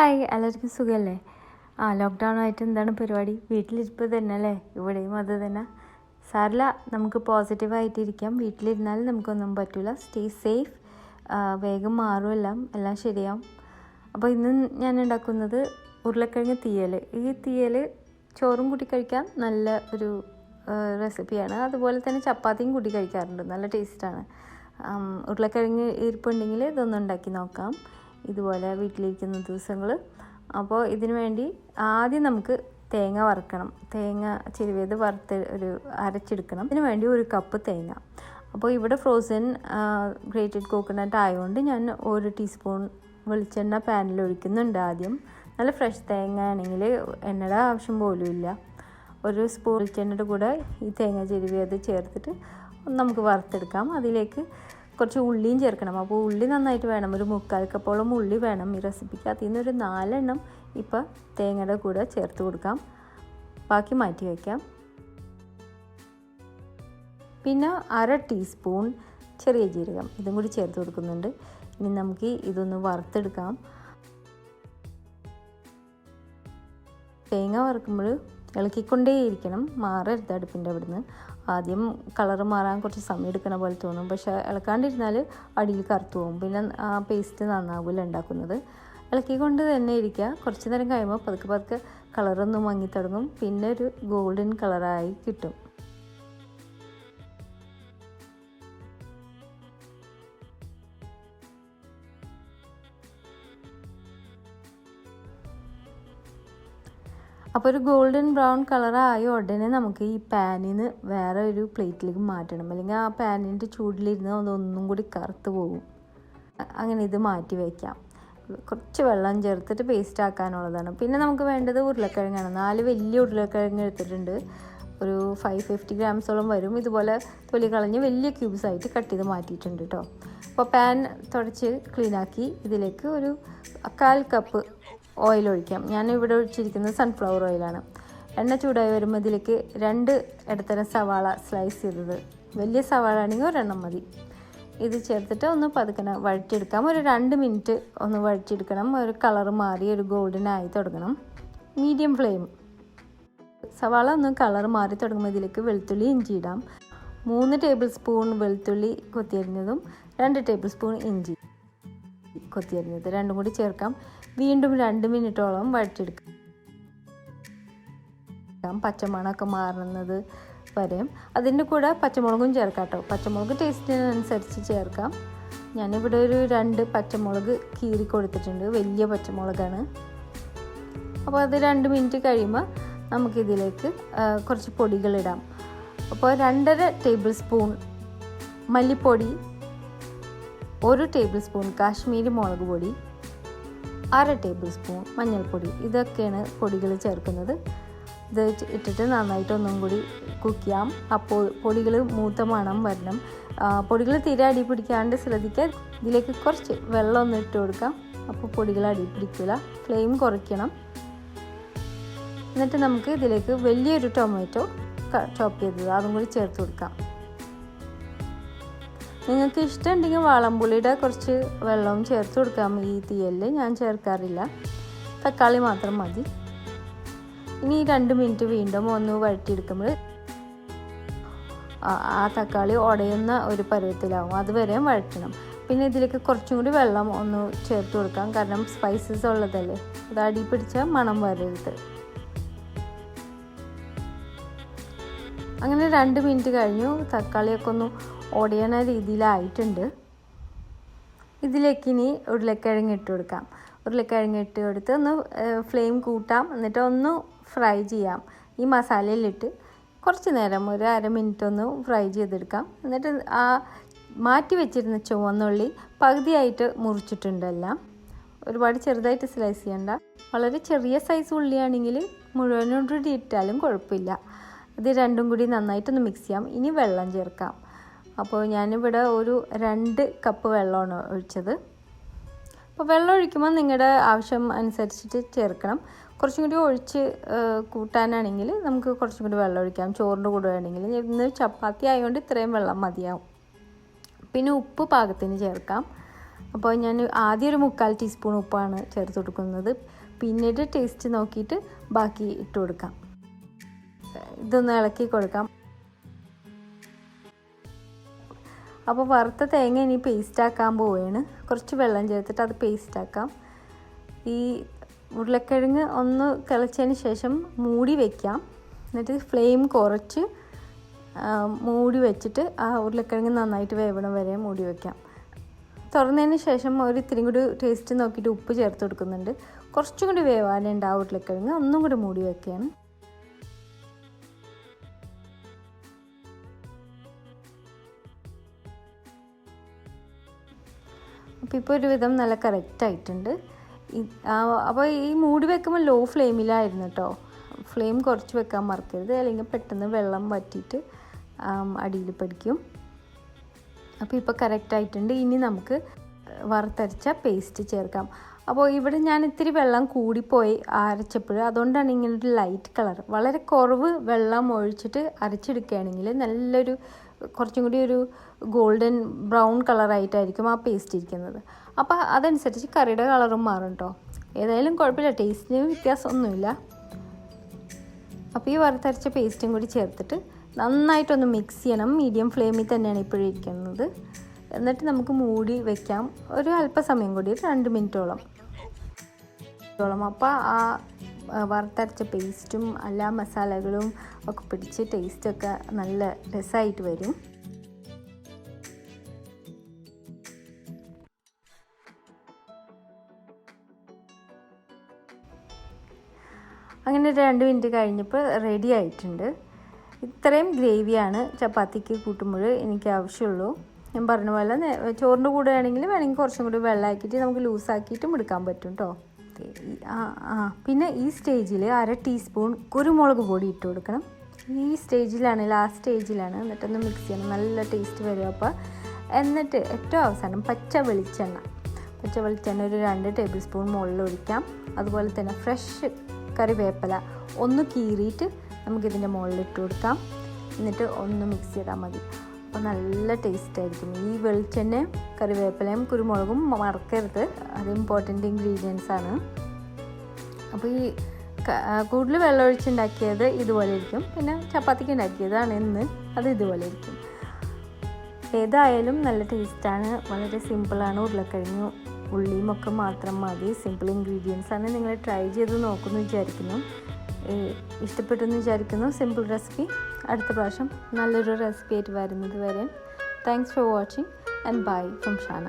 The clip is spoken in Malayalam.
ഹായ്, എല്ലാവർക്കും സുഖമല്ലേ? ലോക്ക്ഡൗൺ ആയിട്ട് എന്താണ് പരിപാടി? വീട്ടിലിരിപ്പ് തന്നെ അല്ലേ? ഇവിടെയും അത് തന്നെ. സാരില്ല, നമുക്ക് പോസിറ്റീവായിട്ടിരിക്കാം. വീട്ടിലിരുന്നാൽ നമുക്കൊന്നും പറ്റില്ല. Stay safe. വേഗം മാറും, എല്ലാം ശരിയാവും. അപ്പോൾ ഇന്ന് ഞാൻ ഉണ്ടാക്കുന്നത് ഉരുളക്കിഴങ്ങ് തീയൽ. ഈ തീയൽ ചോറും കൂട്ടി കഴിക്കാൻ നല്ല ഒരു റെസിപ്പിയാണ്. അതുപോലെ തന്നെ ചപ്പാത്തിയും കൂട്ടി കഴിക്കാറുണ്ട്. നല്ല ടേസ്റ്റാണ്. ഉരുളക്കിഴങ്ങ് ഇരിപ്പുണ്ടെങ്കിൽ ഇതൊന്നും ഉണ്ടാക്കി നോക്കാം, ഇതുപോലെ വീട്ടിലിരിക്കുന്ന ദിവസങ്ങൾ. അപ്പോൾ ഇതിനു വേണ്ടി ആദ്യം നമുക്ക് തേങ്ങ വറുക്കണം. തേങ്ങ ചിരുവിയത് അരച്ചെടുക്കണം. ഇതിനു വേണ്ടി 1 കപ്പ് തേങ്ങ. അപ്പോൾ ഇവിടെ ഫ്രോസൺ ഗ്രേറ്റഡ് കോക്കനട്ട് ആയതുകൊണ്ട് ഞാൻ 1 ടീസ്പൂൺ വെളിച്ചെണ്ണ പാനിൽ ഒഴിക്കുന്നുണ്ട്. ആദ്യം നല്ല ഫ്രഷ് തേങ്ങ ആണെങ്കിൽ എണ്ണയുടെ ആവശ്യം പോലും ഇല്ല. 1 സ്പൂൺ വെളിച്ചെണ്ണയുടെ കൂടെ ഈ തേങ്ങ ചിരുവിയത് ചേർത്തിട്ട് നമുക്ക് വറുത്തെടുക്കാം. അതിലേക്ക് കുറച്ച് ഉള്ളിയും ചേർക്കണം. അപ്പോൾ ഉള്ളി നന്നായിട്ട് വേണം. 1/4 കപ്പോളം ഉള്ളി വേണം ഈ റെസിപ്പിക്ക്. അതിൽ നിന്ന് 4 എണ്ണം ഇപ്പോൾ തേങ്ങയുടെ കൂടെ ചേർത്ത് കൊടുക്കാം. ബാക്കി മാറ്റി വയ്ക്കാം. പിന്നെ 1/2 ടീസ്പൂൺ ചെറിയ ജീരകം ഇതും കൂടി ചേർത്ത് കൊടുക്കുന്നുണ്ട്. ഇനി നമുക്ക് ഇതൊന്ന് വറുത്തെടുക്കാം. തേങ്ങ വറുക്കുമ്പോൾ ഇളക്കിക്കൊണ്ടേയിരിക്കണം, മാറരുത് അടുപ്പിൻ്റെ അവിടുന്ന്. ആദ്യം കളറ് മാറാൻ കുറച്ച് സമയം എടുക്കണ പോലെ തോന്നും, പക്ഷേ ഇളക്കാണ്ടിരുന്നാൽ അടിയിൽ കറുത്തു പോകും. പിന്നെ ആ പേസ്റ്റ് നന്നാവില്ല ഉണ്ടാക്കുന്നത്. ഇളക്കിക്കൊണ്ട് തന്നെ ഇരിക്കുക. കുറച്ച് നേരം കഴിയുമ്പോൾ പതുക്കെ കളറൊന്നും മങ്ങിത്തുടങ്ങും. പിന്നെ ഒരു ഗോൾഡൻ കളറായി കിട്ടും. അപ്പോൾ ഒരു ഗോൾഡൻ ബ്രൗൺ കളറായ ഉടനെ നമുക്ക് ഈ പാനിൽ നിന്ന് വേറെ ഒരു പ്ലേറ്റിലേക്ക് മാറ്റണം. അല്ലെങ്കിൽ ആ പാനിൻ്റെ ചൂടിലിരുന്ന് അതൊന്നും കൂടി കറുത്ത് പോകും. അങ്ങനെ ഇത് മാറ്റി വയ്ക്കാം. കുറച്ച് വെള്ളം ചേർത്തിട്ട് പേസ്റ്റ് ആക്കാനുള്ളതാണ്. പിന്നെ നമുക്ക് വേണ്ടത് ഉരുളക്കിഴങ്ങാണ്. 4 വലിയ ഉരുളക്കിഴങ്ങ് എടുത്തിട്ടുണ്ട്. ഒരു 550 ഗ്രാംസോളം വരും. ഇതുപോലെ തൊലി കളഞ്ഞ് വലിയ ക്യൂബ്സ് ആയിട്ട് കട്ട് ചെയ്ത് മാറ്റിയിട്ടുണ്ട് കേട്ടോ. അപ്പോൾ പാൻ തുടച്ച് ക്ലീനാക്കി ഇതിലേക്ക് ഒരു 1/4 കപ്പ് ഓയിൽ ഒഴിക്കാം. ഞാൻ ഇവിടെ ഒഴിച്ചിരിക്കുന്നത് സൺഫ്ലവർ ഓയിലാണ്. എണ്ണ ചൂടായി വരുമ്പോൾ ഇതിലേക്ക് 2 ഇടത്തരം സവാള സ്ലൈസ് ചെയ്തത്, വലിയ സവാള ആണെങ്കിൽ 1 എണ്ണം മതി. ഇത് ചേർത്തിട്ട് ഒന്ന് പതുക്കനെ വഴറ്റിയെടുക്കാം. ഒരു 2 മിനിറ്റ് ഒന്ന് വഴറ്റിയെടുക്കണം. ഒരു കളറ് മാറി ഒരു ഗോൾഡൻ ആയി തുടങ്ങണം. Medium flame. സവാള ഒന്ന് കളർ മാറി തുടങ്ങുമ്പോൾ ഇതിലേക്ക് വെളുത്തുള്ളി ഇഞ്ചി ഇടാം. 3 ടേബിൾ സ്പൂൺ വെളുത്തുള്ളി കൊത്തിയരിഞ്ഞതും 2 ടേബിൾ സ്പൂൺ ഇഞ്ചി കൊത്തിയരിഞ്ഞത് രണ്ടും കൂടി ചേർക്കാം. വീണ്ടും 2 മിനിറ്റോളം വഴറ്റിയെടുക്കാം. പച്ചമണമൊക്കെ മാറുന്നത് വരെ. അതിൻ്റെ കൂടെ പച്ചമുളകും ചേർക്കാം കേട്ടോ. പച്ചമുളക് ടേസ്റ്റിനനുസരിച്ച് ചേർക്കാം. ഞാനിവിടെ ഒരു 2 പച്ചമുളക് കീറി കൊടുത്തിട്ടുണ്ട്. വലിയ പച്ചമുളകാണ്. അപ്പോൾ അത് 2 മിനിറ്റ് കഴിയുമ്പോൾ നമുക്കിതിലേക്ക് കുറച്ച് പൊടികളിടാം. അപ്പോൾ 2.5 ടേബിൾ സ്പൂൺ മല്ലിപ്പൊടി, 1 ടേബിൾ സ്പൂൺ കാശ്മീരി മുളക് പൊടി, 1/2 ടേബിൾ സ്പൂൺ മഞ്ഞൾപ്പൊടി. ഇതൊക്കെയാണ് പൊടികൾ ചേർക്കുന്നത്. ഇത് ഇട്ടിട്ട് നന്നായിട്ട് ഒന്നും കൂടി കുക്ക് ചെയ്യാം. അപ്പോൾ പൊടികൾ മൂത്ത മണം വരണം. പൊടികൾ തീരെ അടി പിടിക്കാണ്ട് ശ്രദ്ധിക്കുക. ഇതിലേക്ക് കുറച്ച് വെള്ളം ഒന്ന് ഇട്ട് കൊടുക്കാം. അപ്പോൾ പൊടികൾ അടി പിടിക്കില്ല. ഫ്ലെയിം കുറയ്ക്കണം. എന്നിട്ട് നമുക്ക് ഇതിലേക്ക് വലിയൊരു ടൊമാറ്റോ ചോപ്പ് ചെയ്തത് അതും കൂടി ചേർത്ത് കൊടുക്കാം. നിങ്ങൾക്ക് ഇഷ്ടമുണ്ടെങ്കിൽ വാളംപുളിയുടെ കുറച്ച് വെള്ളവും ചേർത്ത് കൊടുക്കാം. ഈ തീയലിൽ ഞാൻ ചേർക്കാറില്ല. തക്കാളി മാത്രം മതി. ഇനി 2 മിനിറ്റ് വീണ്ടും ഒന്ന് വഴറ്റിയെടുക്കുമ്പോൾ ആ തക്കാളി ഉടയുന്ന ഒരു പരുവത്തിലാവും. അതുവരെ വഴറ്റണം. പിന്നെ ഇതിലേക്ക് കുറച്ചും കൂടി വെള്ളം ഒന്ന് ചേർത്ത് കൊടുക്കാം. കാരണം സ്പൈസസ് ഉള്ളതല്ലേ, അത് അടി പിടിച്ചാൽ മണം വരരുത്. അങ്ങനെ 2 മിനിറ്റ് കഴിഞ്ഞു. തക്കാളിയൊക്കെ ഒന്ന് ഉടയണ രീതിയിലായിട്ടുണ്ട്. ഇതിലേക്ക് ഇനി ഉരുളക്കിഴങ്ങ് ഇട്ട് കൊടുക്കാം. ഉരുളക്കിഴങ്ങ് ഇട്ട് കൊടുത്ത് ഒന്ന് ഫ്ലെയിം കൂട്ടാം. എന്നിട്ട് ഒന്ന് ഫ്രൈ ചെയ്യാം. ഈ മസാലയിലിട്ട് കുറച്ച് നേരം ഒരു 1/2 മിനിറ്റ് ഒന്ന് ഫ്രൈ ചെയ്തെടുക്കാം. എന്നിട്ട് ആ മാറ്റി വെച്ചിരുന്ന ചുവന്നുള്ളി പകുതിയായിട്ട് മുറിച്ചിട്ടുണ്ട്. എല്ലാം ഒരുപാട് ചെറുതായിട്ട് സ്ലൈസ് ചെയ്യണ്ട. വളരെ ചെറിയ സൈസ് ഉള്ളിയാണെങ്കിൽ മുഴുവനോടുകൂടി ഇട്ടാലും കുഴപ്പമില്ല. ഇത് രണ്ടും കൂടി നന്നായിട്ടൊന്ന് മിക്സ് ചെയ്യാം. ഇനി വെള്ളം ചേർക്കാം. അപ്പോൾ ഞാനിവിടെ ഒരു 2 കപ്പ് വെള്ളമാണ് ഒഴിച്ചത്. അപ്പോൾ വെള്ളം ഒഴിക്കുമ്പോൾ നിങ്ങളുടെ ആവശ്യം അനുസരിച്ചിട്ട് ചേർക്കണം. കുറച്ചും കൂടി ഒഴിച്ച് കൂട്ടാനാണെങ്കിൽ നമുക്ക് കുറച്ചും കൂടി വെള്ളം ഒഴിക്കാം. ചോറിൻ്റെ കൂടെ ആണെങ്കിൽ ഇന്ന് ചപ്പാത്തി ആയതുകൊണ്ട് ഇത്രയും വെള്ളം മതിയാവും. പിന്നെ ഉപ്പ് പാകത്തിന് ചേർക്കാം. അപ്പോൾ ഞാൻ ആദ്യം ഒരു 3/4 ടീസ്പൂൺ ഉപ്പാണ് ചേർത്ത് കൊടുക്കുന്നത്. പിന്നീട് ടേസ്റ്റ് നോക്കിയിട്ട് ബാക്കി ഇട്ട് കൊടുക്കാം. ഇതൊന്ന് ഇളക്കി കൊടുക്കാം. അപ്പോൾ വറുത്ത തേങ്ങ ഇനി പേസ്റ്റാക്കാൻ പോവുകയാണ്. കുറച്ച് വെള്ളം ചേർത്തിട്ട് അത് പേസ്റ്റാക്കാം. ഈ ഉരുളക്കിഴങ്ങ് ഒന്ന് തിളച്ചതിന് ശേഷം മൂടി വയ്ക്കാം. എന്നിട്ട് ഫ്ലെയിം കുറച്ച് മൂടി വെച്ചിട്ട് ആ ഉരുളക്കിഴങ്ങ് നന്നായിട്ട് വേവണം വരെ മൂടി വയ്ക്കാം. തുറന്നതിന് ശേഷം ഒരു ഇത്തിരി കൂടി ടേസ്റ്റ് നോക്കിയിട്ട് ഉപ്പ് ചേർത്ത് കൊടുക്കുന്നുണ്ട്. കുറച്ചും കൂടി വേവാനുണ്ട് ആ ഉരുളക്കിഴങ്ങ്. ഒന്നും കൂടി മൂടി വയ്ക്കുകയാണ്. അപ്പോൾ ഇപ്പോൾ ഒരുവിധം നല്ല കറക്റ്റായിട്ടുണ്ട്. അപ്പോൾ ഈ മൂടി വെക്കുമ്പോൾ ലോ ഫ്ലെയിമിലായിരുന്നു കേട്ടോ. ഫ്ലെയിം കുറച്ച് വെക്കാൻ മറക്കരുത്, അല്ലെങ്കിൽ പെട്ടെന്ന് വെള്ളം വറ്റിയിട്ട് അടിയിൽ പിടിക്കും. അപ്പോൾ ഇപ്പോൾ കറക്റ്റായിട്ടുണ്ട്. ഇനി നമുക്ക് വറുത്തരച്ച പേസ്റ്റ് ചേർക്കാം. അപ്പോൾ ഇവിടെ ഞാൻ ഇത്തിരി വെള്ളം കൂടിപ്പോയി അരച്ചപ്പോൾ, അതുകൊണ്ടാണ് ഇങ്ങനൊരു ലൈറ്റ് കളർ. വളരെ കുറവ് വെള്ളം ഒഴിച്ചിട്ട് അരച്ചെടുക്കുകയാണെങ്കിൽ നല്ലൊരു കുറച്ചും കൂടി ഒരു ഗോൾഡൻ ബ്രൗൺ കളറായിട്ടായിരിക്കും ആ പേസ്റ്റ് ഇരിക്കുന്നത്. അപ്പോൾ അതനുസരിച്ച് കറിയുടെ കളറും മാറും കേട്ടോ. ഏതായാലും കുഴപ്പമില്ല, ടേസ്റ്റിന് വ്യത്യാസമൊന്നുമില്ല. അപ്പോൾ ഈ വറുത്തരച്ച പേസ്റ്റും കൂടി ചേർത്തിട്ട് നന്നായിട്ടൊന്ന് മിക്സ് ചെയ്യണം. മീഡിയം ഫ്ലെയിമിൽ തന്നെയാണ് ഇപ്പോഴും ഇരിക്കുന്നത്. എന്നിട്ട് നമുക്ക് മൂടി വയ്ക്കാം ഒരു അല്പസമയം കൂടി, 2 മിനിറ്റോളം. അപ്പോൾ ആ വറുത്തരച്ച പേസ്റ്റും എല്ലാ മസാലകളും ഒക്കെ പിടിച്ച് ടേസ്റ്റൊക്കെ നല്ല രസമായിട്ട് വരും. അങ്ങനെ 2 മിനിറ്റ് കഴിഞ്ഞപ്പോൾ റെഡി ആയിട്ടുണ്ട്. ഇത്രയും ഗ്രേവിയാണ് ചപ്പാത്തിക്ക് കൂട്ടുമ്പോൾ എനിക്ക് ആവശ്യമുള്ളൂ. ഞാൻ പറഞ്ഞ പോലെ ചോറിൻ്റെ കൂടെ ആണെങ്കിൽ വേണമെങ്കിൽ കുറച്ചും കൂടി വെള്ളമാക്കിയിട്ട് നമുക്ക് ലൂസാക്കിയിട്ടും എടുക്കാൻ പറ്റും കേട്ടോ. പിന്നെ ഈ സ്റ്റേജിൽ 1/2 ടീസ്പൂൺ കുരുമുളക് പൊടി ഇട്ട് കൊടുക്കണം. ഈ സ്റ്റേജിലാണ്, ലാസ്റ്റ് സ്റ്റേജിലാണ്. എന്നിട്ടൊന്ന് മിക്സ് ചെയ്യണം, നല്ല ടേസ്റ്റ് വരും. അപ്പോൾ എന്നിട്ട് ഏറ്റവും അവസാനം പച്ച വെളിച്ചെണ്ണ ഒരു 2 ടേബിൾ സ്പൂൺ മുകളിൽ ഒഴിക്കാം. അതുപോലെ തന്നെ ഫ്രഷ് കറിവേപ്പില ഒന്ന് കീറിയിട്ട് നമുക്കിതിൻ്റെ മുകളിൽ ഇട്ട് കൊടുക്കാം. എന്നിട്ട് ഒന്ന് മിക്സ് ചെയ്താൽ മതി. അപ്പോൾ നല്ല ടേസ്റ്റായിരിക്കും. ഈ വെളിച്ചെണ്ണയും കറിവേപ്പിലയും കുരുമുളകും മറക്കരുത്, അത് ഇമ്പോർട്ടൻ്റ് ഇൻഗ്രീഡിയൻസ് ആണ്. അപ്പോൾ ഈ കൂടുതൽ വെള്ളമൊഴിച്ചുണ്ടാക്കിയത് ഇതുപോലെ ഇരിക്കും. പിന്നെ ചപ്പാത്തിക്ക് ഉണ്ടാക്കിയതാണ് ഇന്ന്, അത് ഇതുപോലെ ഇരിക്കും. ഏതായാലും നല്ല ടേസ്റ്റാണ്. വളരെ സിമ്പിളാണ്. ഉരുളക്കിഴങ്ങും ഉള്ളിയും ഒക്കെ മാത്രം മതി. സിമ്പിൾ ഇൻഗ്രീഡിയൻസ് ആണ്. നിങ്ങൾ ട്രൈ ചെയ്ത് നോക്കുമെന്ന് വിചാരിക്കുന്നു. ഇഷ്ടപ്പെട്ടെന്ന് വിചാരിക്കുന്നു സിമ്പിൾ റെസിപ്പി. അടുത്ത പ്രാവശ്യം നല്ലൊരു റെസിപ്പി ആയിട്ട് വരുന്നത് വരെ thanks for watching and bye from Shana.